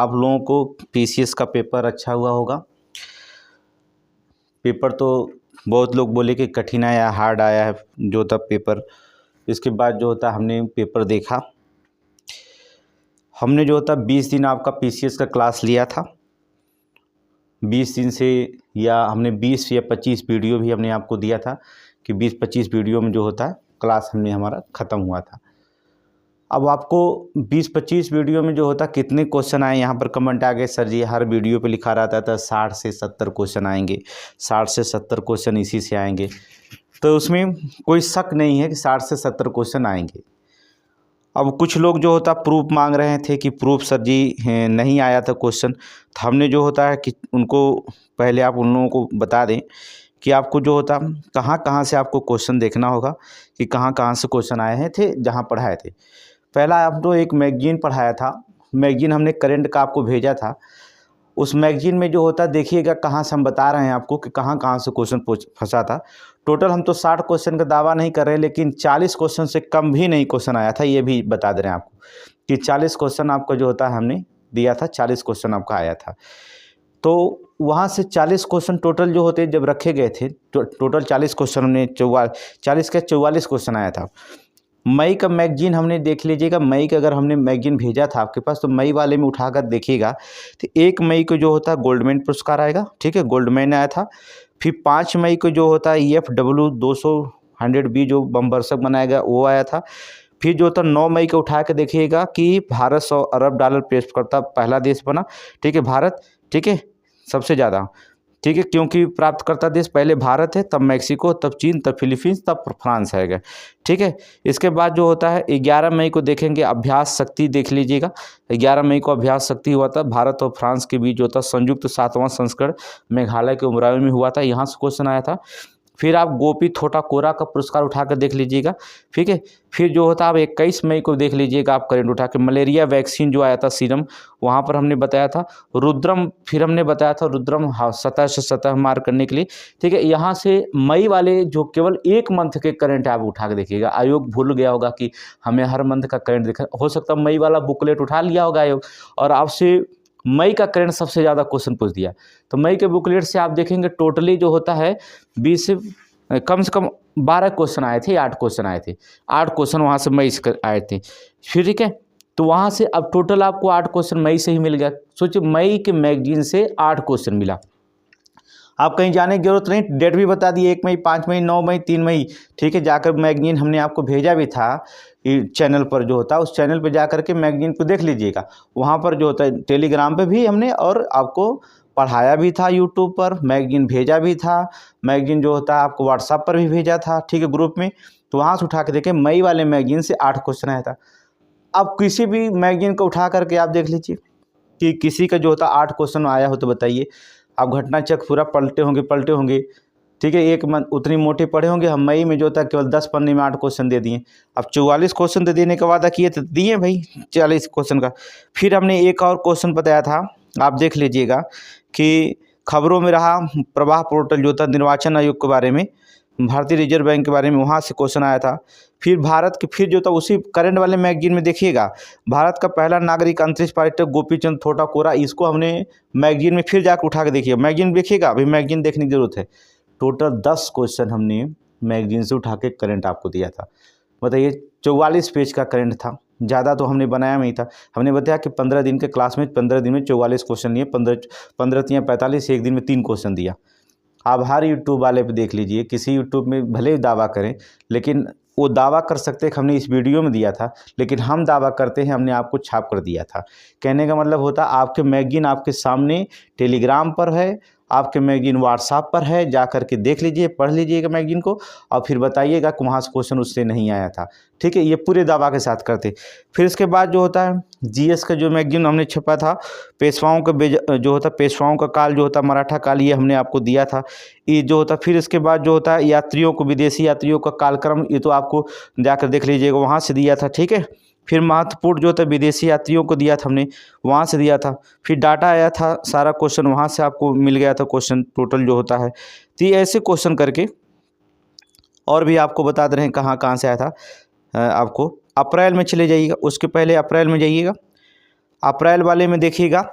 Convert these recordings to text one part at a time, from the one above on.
आप लोगों को पीसीएस का पेपर अच्छा हुआ होगा। पेपर तो बहुत लोग बोले कि कठिन आया, हार्ड आया है जो था पेपर। इसके बाद जो होता हमने पेपर देखा, हमने जो होता 20 दिन आपका पीसीएस का क्लास लिया था। 20 दिन से या हमने 20 या 25 वीडियो भी हमने आपको दिया था कि 20-25 वीडियो में जो होता है क्लास हमारा ख़त्म हुआ था। अब आपको 20-25 वीडियो में जो होता कितने क्वेश्चन आए, यहाँ पर कमेंट आ गए सर जी हर वीडियो पे लिखा रहता था 60 से 70 क्वेश्चन आएंगे, 60 से 70 क्वेश्चन इसी से आएंगे। तो उसमें कोई शक नहीं है कि 60 से 70 क्वेश्चन आएंगे। अब कुछ लोग जो होता प्रूफ मांग रहे थे कि प्रूफ सर जी नहीं आया था क्वेश्चन, तो हमने जो होता है कि उनको पहले आप उन लोगों को बता दें कि आपको जो होता कहाँ कहाँ से आपको क्वेश्चन देखना होगा कि कहाँ कहाँ से क्वेश्चन आए हैं थे जहाँ पढ़ाए थे। पहला आप तो एक मैगजीन पढ़ाया था, मैगजीन हमने करंट का आपको भेजा था। उस मैगजीन में जो होता देखिएगा कहाँ से हम बता रहे हैं आपको कि कहाँ कहाँ से क्वेश्चन फंसा था। टोटल हम तो 60 क्वेश्चन का दावा नहीं कर रहे, लेकिन 40 क्वेश्चन से कम भी नहीं क्वेश्चन आया था, ये भी बता दे रहे हैं आपको कि 40 क्वेश्चन आपका जो होता है हमने दिया था, 40 क्वेश्चन आपका आया था। तो वहाँ से 40 क्वेश्चन टोटल जो होते जब रखे गए थे, टोटल 40 क्वेश्चन हमने 44 क्वेश्चन आया था। मई का मैगजीन हमने देख लीजिएगा, मई का अगर हमने मैगजीन भेजा था आपके पास तो मई वाले में उठाकर देखिएगा तो 1 मई को जो होता है गोल्डमैन पुरस्कार आएगा, ठीक है, गोल्डमैन आया था। फिर 5 मई को जो होता है EFW 200 जो बमबरसक बनाएगा वो आया था। फिर जो होता 9 मई को उठा के देखिएगा कि भारत 100 अरब डॉलर पेश करता पहला देश बना, ठीक है, भारत, ठीक है, सबसे ज़्यादा, ठीक है, क्योंकि प्राप्तकर्ता देश पहले भारत है, तब मैक्सिको, तब चीन, तब फिलीपींस, तब फ्रांस है, ठीक है। इसके बाद जो होता है 11 मई को देखेंगे अभ्यास शक्ति देख लीजिएगा। 11 मई को अभ्यास शक्ति हुआ था, भारत और फ्रांस के बीच जो था संयुक्त 7वां संस्करण मेघालय के उमराव में हुआ था, यहाँ से क्वेश्चन आया था। फिर आप गोपी थोटा कोरा का पुरस्कार उठाकर देख लीजिएगा, ठीक है। फिर जो होता आप 21 मई को देख लीजिएगा, आप करंट उठा के मलेरिया वैक्सीन जो आया था सीरम, वहाँ पर हमने बताया था। रुद्रम फिर हमने बताया था, रुद्रम सतह से सतह मार करने के लिए, ठीक है। यहाँ से मई वाले जो केवल 1 मंथ के करंट आप उठा के देखिएगा। आयोग भूल गया होगा कि हमें हर मंथ का करंट दिखा, हो सकता है मई वाला बुकलेट उठा लिया होगा आयोग और आपसे मई का करंट सबसे ज़्यादा क्वेश्चन पूछ दिया। तो मई के बुकलेट से आप देखेंगे टोटली जो होता है 20 से कम 12 क्वेश्चन आए थे, 8 क्वेश्चन आए थे, 8 क्वेश्चन वहाँ से मई से आए थे, फिर ठीक है। तो वहाँ से अब टोटल आपको 8 क्वेश्चन मई से ही मिल गया। सोचिए मई के मैगजीन से 8 क्वेश्चन मिला, आप कहीं जाने की जरूरत नहीं, डेट भी बता दी 1 मई, 5 मई, 9 मई, 3 मई, ठीक है। जाकर मैगजीन हमने आपको भेजा भी था चैनल पर जो होता है, उस चैनल पर जा करके मैगजीन को देख लीजिएगा। वहाँ पर जो होता है टेलीग्राम पे भी हमने और आपको पढ़ाया भी था, यूट्यूब पर मैगजीन भेजा भी था, मैगजीन जो होता है आपको व्हाट्सएप पर भी भेजा था, ठीक है, ग्रुप में। तो वहाँ से उठा के देखें मई वाले मैगजीन से 8 क्वेश्चन आया था। अब किसी भी मैगजीन को उठा करके आप देख लीजिए कि किसी का जो होता 8 क्वेश्चन आया हो तो बताइए। आप घटना चक्र पूरा पलटे होंगे, ठीक है, एक मंथ उतनी मोटे पढ़े होंगे। हम मई में जो था केवल 10 पन्ने में 8 क्वेश्चन दे दिए। अब 44 क्वेश्चन तो देने का वादा किए तो दिए भाई 40 क्वेश्चन का। फिर हमने एक और क्वेश्चन बताया था, आप देख लीजिएगा कि खबरों में रहा प्रवाह पोर्टल जो था निर्वाचन आयोग के बारे में, भारतीय रिजर्व बैंक के बारे में, वहाँ से क्वेश्चन आया था। फिर भारत के फिर जो था उसी करंट वाले मैगजीन में देखिएगा, भारत का पहला नागरिक अंतरिक्ष पर्यटक गोपीचंद थोटा कोरा, इसको हमने मैगजीन में फिर जाकर उठा के देखिए, मैगजीन देखिएगा, अभी मैगजीन देखने की जरूरत है। टोटल 10 क्वेश्चन हमने मैगजीन से उठा के करंट आपको दिया था। बताइए 44 पेज का करंट था, ज़्यादा तो हमने बनाया नहीं था। हमने बताया कि 15 दिन के क्लास में 15 दिन में 44 क्वेश्चन लिए, 15 या 45, एक दिन में 3 क्वेश्चन दिया। आप हर यूट्यूब वाले पे देख लीजिए, किसी यूट्यूब में भले ही दावा करें, लेकिन वो दावा कर सकते हैं कि हमने इस वीडियो में दिया था, लेकिन हम दावा करते हैं हमने आपको छाप कर दिया था। कहने का मतलब होता आपके मैगजीन आपके सामने टेलीग्राम पर है, आपके मैगजीन व्हाट्सएप पर है, जा कर के देख लीजिए, पढ़ लीजिएगा मैगजीन को और फिर बताइएगा कि वहाँ से क्वेश्चन उससे नहीं आया था, ठीक है। ये पूरे दावा के साथ करते। फिर इसके बाद जो होता है जीएस का जो मैगजीन हमने छपा था, पेशवाओं का जो होता पेशवाओं का काल जो होता मराठा काल, ये हमने आपको दिया था, ये जो होता। फिर इसके बाद जो होता है यात्रियों को, विदेशी यात्रियों का कालक्रम, ये तो आपको जाकर देख लीजिएगा, वहाँ से दिया था, ठीक है। फिर महत्वपूर्ण जो होता है विदेशी यात्रियों को दिया था हमने, वहाँ से दिया था। फिर डाटा आया था, सारा क्वेश्चन वहाँ से आपको मिल गया था, क्वेश्चन टोटल जो होता है। तो ये ऐसे क्वेश्चन करके और भी आपको बता दे रहे हैं कहाँ कहाँ से आया था। आपको अप्रैल में चले जाइएगा, उसके पहले अप्रैल में जाइएगा, अप्रैल वाले में देखिएगा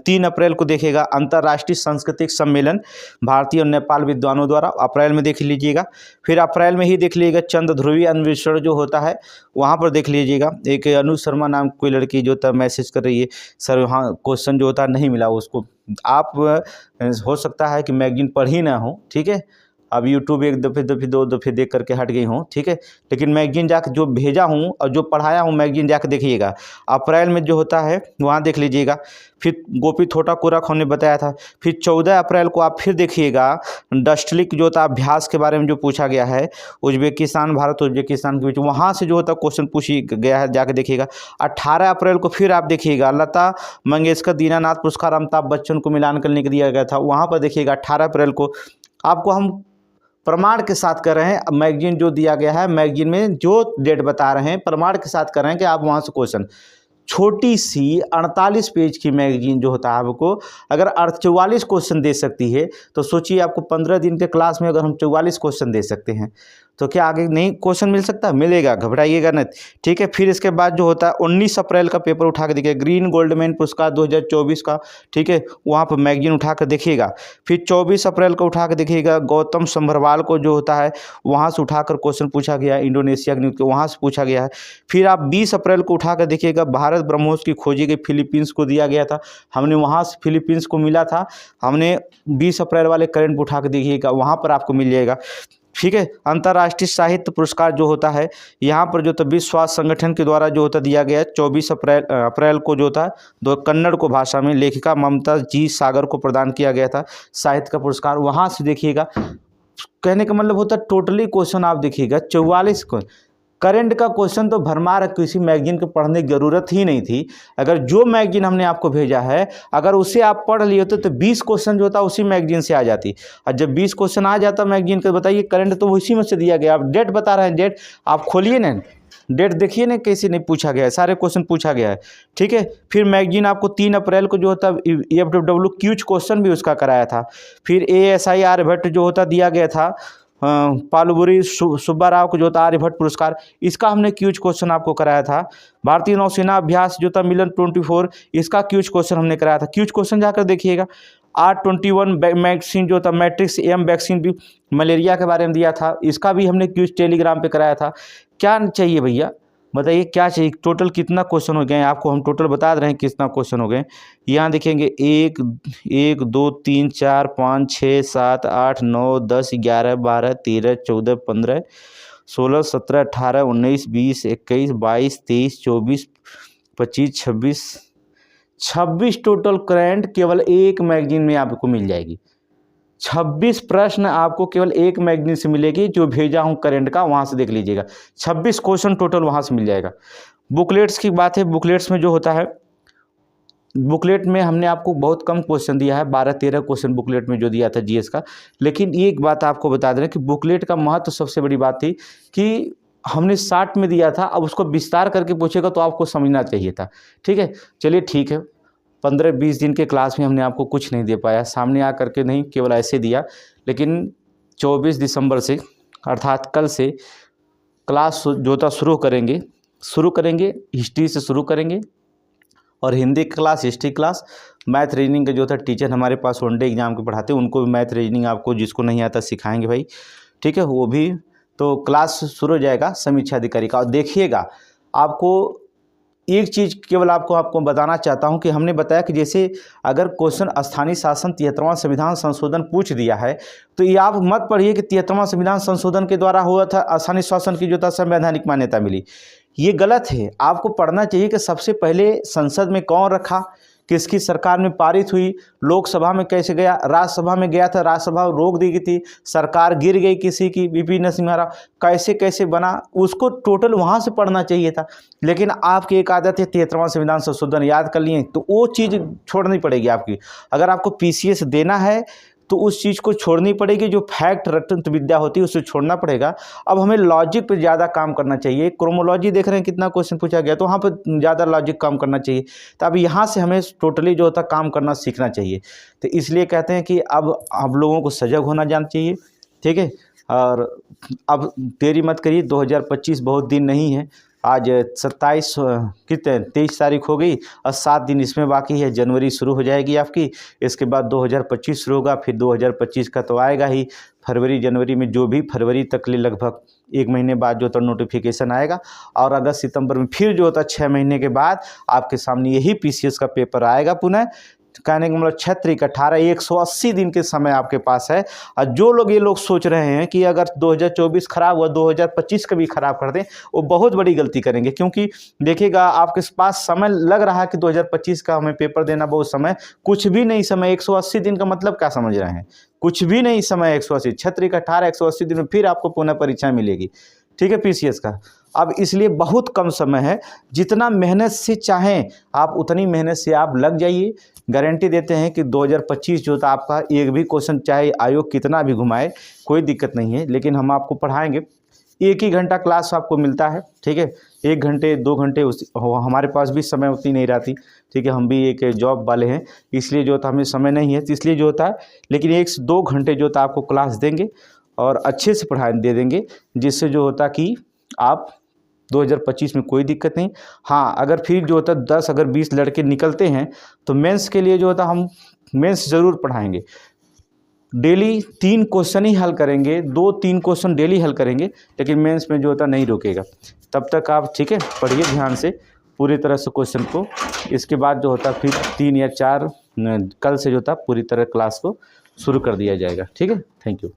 3 अप्रैल को देखिएगा अंतर्राष्ट्रीय सांस्कृतिक सम्मेलन भारतीय और नेपाल विद्वानों द्वारा, अप्रैल में देख लीजिएगा। फिर अप्रैल में ही देख लीजिएगा चंद्र ध्रुवीय अन्वेषण जो होता है वहाँ पर देख लीजिएगा। एक अनु शर्मा नाम कोई लड़की जो था मैसेज कर रही है सर वहाँ क्वेश्चन जो होता है नहीं मिला उसको। आप हो सकता है कि मैगजीन पढ़ ही ना हो, ठीक है, अब यूट्यूब एक दफ़े 2 दफ़े देख करके हट गई हूँ, ठीक है, लेकिन मैगजीन जाकर जो भेजा हूँ और जो पढ़ाया हूँ मैगजीन जाकर देखिएगा। अप्रैल में जो होता है वहाँ देख लीजिएगा। फिर गोपी थोटा कोरक हमने बताया था। फिर 14 अप्रैल को आप फिर देखिएगा डस्टलिक जो होता अभ्यास के बारे में जो पूछा गया है, उज्बेकिस्तान भारत उज्बेकिस्तान के बीच, वहाँ से जो होता क्वेश्चन पूछी गया है, जाकर देखिएगा। 18 अप्रैल को फिर आप देखिएगा लता मंगेशकर दीनानाथ पुरस्कार अमिताभ बच्चन को मिलान करने के दिया गया था, वहाँ पर देखिएगा 18 अप्रैल को। आपको हम प्रमाण के साथ कर रहे हैं, मैगजीन जो दिया गया है मैगजीन में जो डेट बता रहे हैं प्रमाण के साथ कर रहे हैं कि आप वहाँ से क्वेश्चन, छोटी सी 48 पेज की मैगजीन जो होता है आपको अगर 44 क्वेश्चन दे सकती है तो सोचिए आपको 15 दिन के क्लास में अगर हम 44 क्वेश्चन दे सकते हैं तो क्या आगे नहीं क्वेश्चन मिल सकता? मिलेगा, घबराइएगा नहीं, ठीक है। फिर इसके बाद जो होता है 19 अप्रैल का पेपर उठा कर देखिए, ग्रीन गोल्डमैन पुरस्कार 2024 का, ठीक है, वहाँ पर मैगजीन उठा कर देखिएगा। फिर 24 अप्रैल को उठा कर देखिएगा गौतम संभरवाल को जो होता है वहाँ से उठाकर क्वेश्चन पूछा गया है, इंडोनेशिया के न्यूज़ वहाँ से पूछा गया है। फिर आप 20 अप्रैल को उठा कर देखिएगा भारत ब्रह्मोस की खोजी गई फिलीपींस को दिया गया था, हमने वहाँ से फिलीपींस को मिला था, हमने 20 अप्रैल वाले करंट उठा कर देखिएगा वहाँ पर आपको मिल जाएगा, ठीक है। अंतर्राष्ट्रीय साहित्य पुरस्कार जो होता है यहाँ पर जो तो विश्व स्वास्थ्य संगठन के द्वारा जो होता दिया गया है 24 अप्रैल को जो होता है दो कन्नड़ को भाषा में लेखिका ममता जी सागर को प्रदान किया गया था साहित्य का पुरस्कार, वहाँ से देखिएगा। कहने का मतलब होता है टोटली क्वेश्चन आप देखिएगा 44 को करंट का क्वेश्चन तो भरमार, किसी मैगजीन को पढ़ने की ज़रूरत ही नहीं थी। अगर जो मैगजीन हमने आपको भेजा है अगर उसे आप पढ़ लिए होते तो 20 क्वेश्चन जो होता उसी मैगजीन से आ जाती, और जब 20 क्वेश्चन आ जाता मैगजीन का बताइए करंट तो उसी में से दिया गया। आप डेट बता रहे हैं, डेट आप खोलिए ना, डेट देखिए ना कैसे नहीं पूछा गया है, सारे क्वेश्चन पूछा गया है, ठीक है। फिर मैगजीन आपको 3 अप्रैल को जो होता EFW क्यूज क्वेश्चन भी उसका कराया था। फिर ASI आर्यभट्ट जो होता दिया गया था पालुबुरी सुब्बा राव को जो था आर्यभट्ट पुरस्कार, इसका हमने क्यूज क्वेश्चन आपको कराया था। भारतीय नौसेना अभ्यास जो था मिलन 24 इसका क्यूज क्वेश्चन हमने कराया था, क्यूज क्वेश्चन जाकर देखिएगा। R21 वैक्सीन जो था मैट्रिक्स M वैक्सीन भी मलेरिया के बारे में दिया था, इसका भी हमने क्यूज टेलीग्राम पे कराया था। क्या चाहिए भैया बताइए, क्या चाहिए? टोटल कितना क्वेश्चन हो गए आपको हम टोटल बता रहे हैं कितना क्वेश्चन हो गए। यहाँ देखेंगे 1 2 3 4 5 6 7 8 9 10 11 12 13 14 15 16 17 18 19 20 21 22 23 24 25 26 टोटल करंट केवल एक मैगजीन में आपको मिल जाएगी। 26 प्रश्न आपको केवल एक मैगजीन से मिलेगी जो भेजा हूं करंट का, वहां से देख लीजिएगा। 26 क्वेश्चन टोटल वहां से मिल जाएगा। बुकलेट्स की बात है, बुकलेट्स में जो होता है बुकलेट में हमने आपको बहुत कम क्वेश्चन दिया है, 12-13 क्वेश्चन बुकलेट में जो दिया था जीएस का। लेकिन एक बात आपको बता दें कि बुकलेट का महत्व सबसे बड़ी बात थी कि हमने 60 में दिया था, अब उसको विस्तार करके पूछेगा तो आपको समझना चाहिए था, ठीक है। चलिए ठीक है, 15-20 दिन के क्लास में हमने आपको कुछ नहीं दे पाया, सामने आ करके नहीं केवल ऐसे दिया। लेकिन 24 दिसंबर से अर्थात कल से क्लास जो था शुरू करेंगे हिस्ट्री से शुरू करेंगे, और Hindi class, history class, math reasoning का जो था टीचर हमारे पास वनडे एग्जाम के पढ़ाते हैं, उनको भी मैथ रीजनिंग आपको जिसको नहीं आता सिखाएंगे भाई, ठीक है। वो भी तो क्लास शुरू हो जाएगा समीक्षा अधिकारी का। और देखिएगा आपको एक चीज़ केवल आपको बताना चाहता हूं कि हमने बताया कि जैसे अगर क्वेश्चन स्थानीय शासन 73वां संविधान संशोधन पूछ दिया है तो ये आप मत पढ़िए कि 73वां संविधान संशोधन के द्वारा हुआ था स्थानीय शासन की जो था संवैधानिक मान्यता मिली, ये गलत है। आपको पढ़ना चाहिए कि सबसे पहले संसद में कौन रखा, किसकी सरकार में पारित हुई, लोकसभा में कैसे गया, राज्यसभा में गया था, राज्यसभा रोक दी गई थी, सरकार गिर गई किसी की, बीपी नरसिम्हा राव, कैसे कैसे बना, उसको टोटल वहाँ से पढ़ना चाहिए था। लेकिन आपकी एक आदत है 73वां संविधान संशोधन याद कर लिए तो वो चीज़ छोड़नी पड़ेगी आपकी। अगर आपको PCS देना है तो उस चीज़ को छोड़नी पड़ेगी, जो फैक्ट रटंत विद्या होती है उसे छोड़ना पड़ेगा। अब हमें लॉजिक पे ज़्यादा काम करना चाहिए। क्रोमोलॉजी देख रहे हैं कितना क्वेश्चन पूछा गया, तो वहाँ पर ज़्यादा लॉजिक काम करना चाहिए। तो अब यहाँ से हमें टोटली जो होता काम करना सीखना चाहिए। तो इसलिए कहते हैं कि अब आप लोगों को सजग होना जाना चाहिए, ठीक है। और अब देरी मत करिए, 2025 बहुत दिन नहीं है, आज 27 कितने 23 तारीख हो गई और 7 दिन इसमें बाकी है। जनवरी शुरू हो जाएगी आपकी, इसके बाद 2025 शुरू होगा, फिर 2025 का तो आएगा ही। फरवरी जनवरी में जो भी फरवरी तक ले लगभग 1 महीने बाद जो होता नोटिफिकेशन आएगा, और अगस्त सितंबर में फिर जो होता 6 महीने के बाद आपके सामने यही PCS का पेपर आएगा पुनः। कहने का मतलब 6 × 18 180 दिन के समय आपके पास है। और जो लोग ये लोग सोच रहे हैं कि अगर 2024 खराब हुआ 2025 का भी खराब कर दें, वो बहुत बड़ी गलती करेंगे। क्योंकि देखिएगा आपके पास समय लग रहा है कि 2025 का हमें पेपर देना बहुत समय, कुछ भी नहीं समय। 180 दिन का मतलब क्या समझ रहे हैं? कुछ भी नहीं समय 180। 6 × 18 180 दिन में फिर आपको पुनः परीक्षा मिलेगी, ठीक है, PCS का। अब इसलिए बहुत कम समय है, जितना मेहनत से चाहें आप उतनी मेहनत से आप लग जाइए। गारंटी देते हैं कि 2025 जो था आपका एक भी क्वेश्चन चाहे आयोग कितना भी घुमाए कोई दिक्कत नहीं है, लेकिन हम आपको पढ़ाएंगे। 1 ही घंटा क्लास आपको मिलता है, ठीक है। 1 घंटे 2 घंटे हमारे पास भी समय उतनी नहीं रहती, ठीक है। हम भी एक जॉब वाले हैं, इसलिए जो होता हमें समय नहीं है, तो इसलिए जो होता है, लेकिन 1 से 2 घंटे जो होता है आपको क्लास देंगे और अच्छे से पढ़ा दे देंगे, जिससे जो होता कि आप 2025 में कोई दिक्कत नहीं। हाँ, अगर फिर जो होता 10 अगर 20 लड़के निकलते हैं तो मेंस के लिए जो होता हम मेंस ज़रूर पढ़ाएंगे। डेली 3 क्वेश्चन ही हल करेंगे, 2-3 क्वेश्चन डेली हल करेंगे, लेकिन मेंस में जो होता नहीं रोकेगा। तब तक आप ठीक है पढ़िए ध्यान से पूरी तरह से क्वेश्चन को। इसके बाद जो होता फिर 3 या 4 कल से जो होता पूरी तरह क्लास को शुरू कर दिया जाएगा, ठीक है। Thank you.